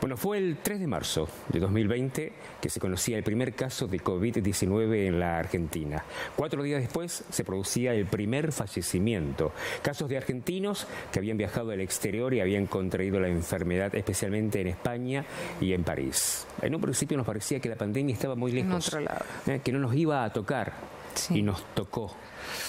Bueno, fue el 3 de marzo de 2020 que se conocía el primer caso de COVID-19 en la Argentina. 4 días después se producía el primer fallecimiento. Casos de argentinos que habían viajado al exterior y habían contraído la enfermedad, especialmente en España y en París. En un principio nos parecía que la pandemia estaba muy lejos, en otro lado, que no nos iba a tocar, sí. Y nos tocó.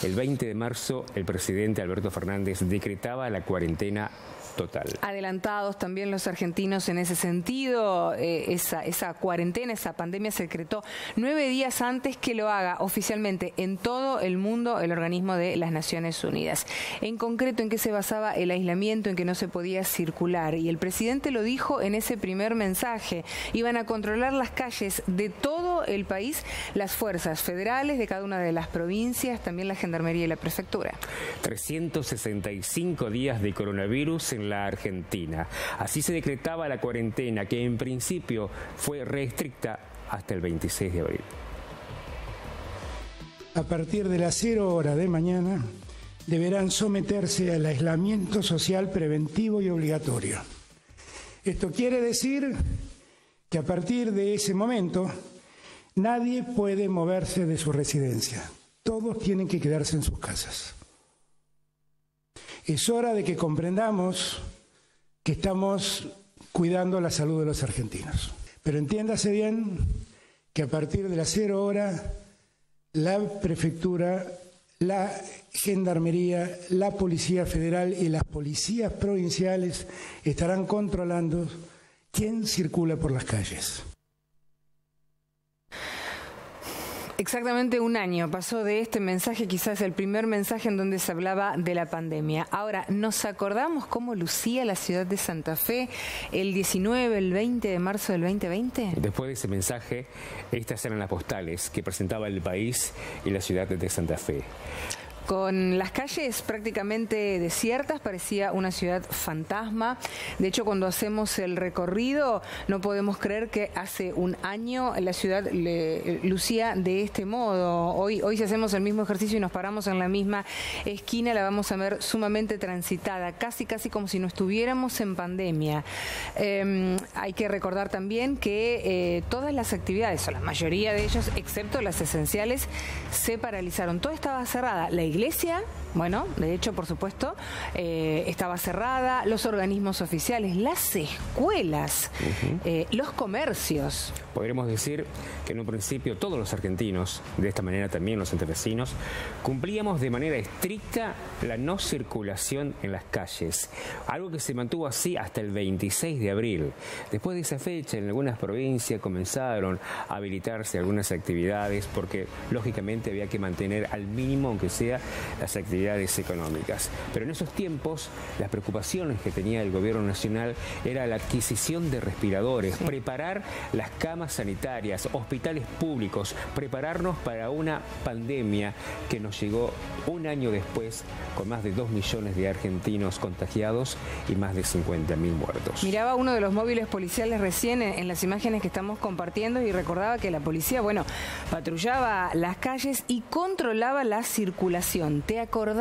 El 20 de marzo el presidente Alberto Fernández decretaba la cuarentena total. Adelantados también los argentinos en ese sentido, esa cuarentena, esa pandemia se decretó 9 días antes que lo haga oficialmente en todo el mundo el organismo de las Naciones Unidas. En concreto, ¿en qué se basaba el aislamiento? En que no se podía circular. Y el presidente lo dijo en ese primer mensaje. Iban a controlar las calles de todo el país, las fuerzas federales de cada una de las provincias, también la Gendarmería y la Prefectura. 365 días de coronavirus en la Argentina. Así se decretaba la cuarentena, que en principio fue restricta hasta el 26 de abril. A partir de las 0 horas de mañana deberán someterse al aislamiento social preventivo y obligatorio. Esto quiere decir que a partir de ese momento nadie puede moverse de su residencia. Todos tienen que quedarse en sus casas. Es hora de que comprendamos que estamos cuidando la salud de los argentinos. Pero entiéndase bien que a partir de las 0 horas, la Prefectura, la Gendarmería, la Policía Federal y las policías provinciales estarán controlando quién circula por las calles. Exactamente un año pasó de este mensaje, quizás el primer mensaje en donde se hablaba de la pandemia. Ahora, ¿nos acordamos cómo lucía la ciudad de Santa Fe el 19, el 20 de marzo del 2020? Después de ese mensaje, estas eran las postales que presentaba el país y la ciudad de Santa Fe. Con las calles prácticamente desiertas, parecía una ciudad fantasma. De hecho, cuando hacemos el recorrido, no podemos creer que hace un año la ciudad lucía de este modo. Hoy si hacemos el mismo ejercicio y nos paramos en la misma esquina, la vamos a ver sumamente transitada, casi como si no estuviéramos en pandemia. Hay que recordar también que todas las actividades, o la mayoría de ellas, excepto las esenciales, se paralizaron. Todo estaba cerrada. La iglesia, bueno, de hecho, por supuesto, estaba cerrada, los organismos oficiales, las escuelas, los comercios. Podríamos decir que en un principio todos los argentinos, de esta manera también los santafesinos, cumplíamos de manera estricta la no circulación en las calles, algo que se mantuvo así hasta el 26 de abril. Después de esa fecha, en algunas provincias comenzaron a habilitarse algunas actividades porque, lógicamente, había que mantener al mínimo, aunque sea, las actividades económicas. Pero en esos tiempos, las preocupaciones que tenía el gobierno nacional era la adquisición de respiradores, preparar las camas sanitarias, hospitales públicos, prepararnos para una pandemia que nos llegó un año después con más de 2 millones de argentinos contagiados y más de 50.000 muertos. Miraba uno de los móviles policiales recién en las imágenes que estamos compartiendo y recordaba que la policía, bueno, patrullaba las calles y controlaba la circulación. ¿Te acordás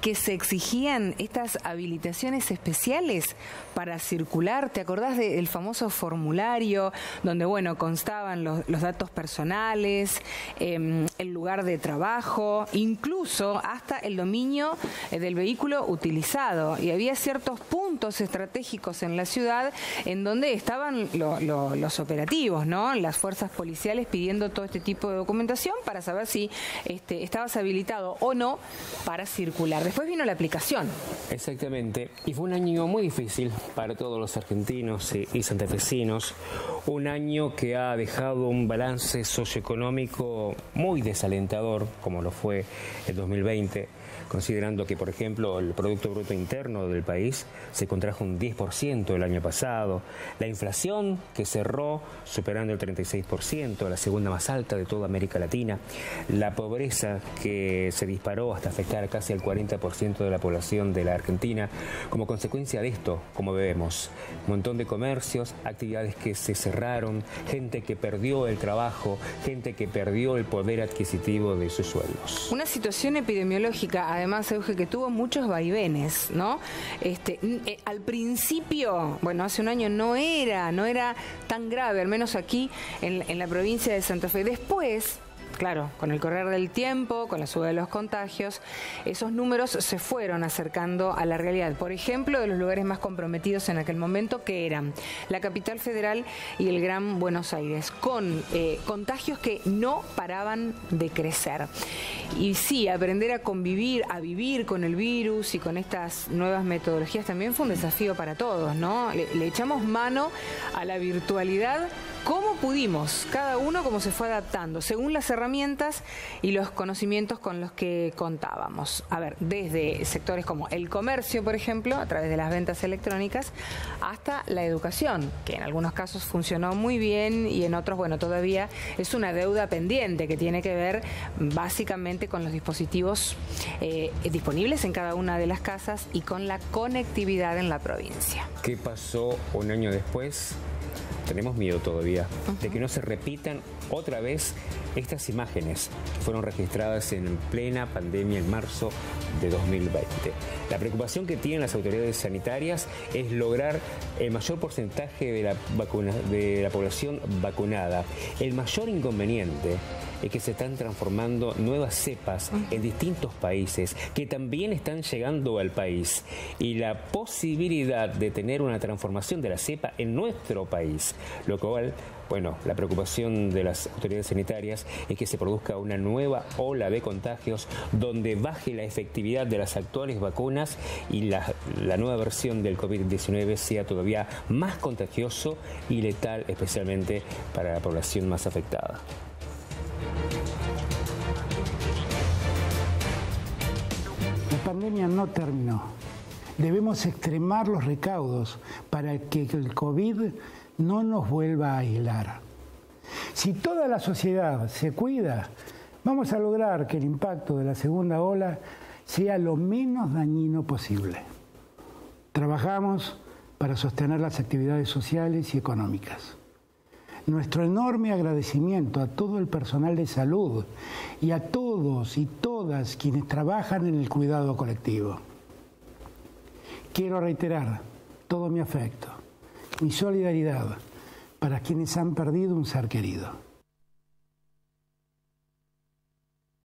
que se exigían estas habilitaciones especiales para circular? ¿Te acordás del famoso formulario donde, bueno, constaban los datos personales, el lugar de trabajo, incluso hasta el dominio del vehículo utilizado? Y había ciertos puntos estratégicos en la ciudad en donde estaban los operativos, ¿no? Las fuerzas policiales pidiendo todo este tipo de documentación para saber si estabas habilitado o no para circular. Después vino la aplicación. Exactamente. Y fue un año muy difícil para todos los argentinos y santafesinos. Un año que ha dejado un balance socioeconómico muy desalentador, como lo fue el 2020, considerando que, por ejemplo, el Producto Bruto Interno del país se contrajo un 10% el año pasado, la inflación que cerró superando el 36%, la segunda más alta de toda América Latina, la pobreza que se disparó hasta afectar casi al 40% de la población de la Argentina. Como consecuencia de esto, como vemos, un montón de comercios, actividades que se cerraron, gente que perdió el trabajo, gente que perdió el poder adquisitivo de sus sueldos. Una situación epidemiológica además, Euge, que tuvo muchos vaivenes, ¿no? Al principio, bueno, hace un año no era tan grave, al menos aquí en la provincia de Santa Fe. Después, claro, con el correr del tiempo, con la suba de los contagios, esos números se fueron acercando a la realidad. Por ejemplo, de los lugares más comprometidos en aquel momento, que eran la capital federal y el Gran Buenos Aires, con contagios que no paraban de crecer. Y sí, aprender a convivir, a vivir con el virus y con estas nuevas metodologías también fue un desafío para todos, ¿no? Le echamos mano a la virtualidad como pudimos, cada uno como se fue adaptando, según las herramientas y los conocimientos con los que contábamos. A ver, desde sectores como el comercio, por ejemplo, a través de las ventas electrónicas, hasta la educación, que en algunos casos funcionó muy bien y en otros, bueno, todavía es una deuda pendiente que tiene que ver básicamente con los dispositivos disponibles en cada una de las casas y con la conectividad en la provincia. ¿Qué pasó un año después? Tenemos miedo todavía de que no se repitan otra vez estas imágenes que fueron registradas en plena pandemia en marzo de 2020. La preocupación que tienen las autoridades sanitarias es lograr el mayor porcentaje de la población vacunada. El mayor inconveniente es que se están transformando nuevas cepas en distintos países que también están llegando al país, y la posibilidad de tener una transformación de la cepa en nuestro país, lo cual, bueno, la preocupación de las autoridades sanitarias es que se produzca una nueva ola de contagios donde baje la efectividad de las actuales vacunas y la nueva versión del COVID-19 sea todavía más contagioso y letal, especialmente para la población más afectada. La pandemia no terminó. Debemos extremar los recaudos para que el COVID no nos vuelva a aislar. Si toda la sociedad se cuida, vamos a lograr que el impacto de la segunda ola sea lo menos dañino posible. Trabajamos para sostener las actividades sociales y económicas. Nuestro enorme agradecimiento a todo el personal de salud y a todos y todas quienes trabajan en el cuidado colectivo. Quiero reiterar todo mi afecto, mi solidaridad para quienes han perdido un ser querido.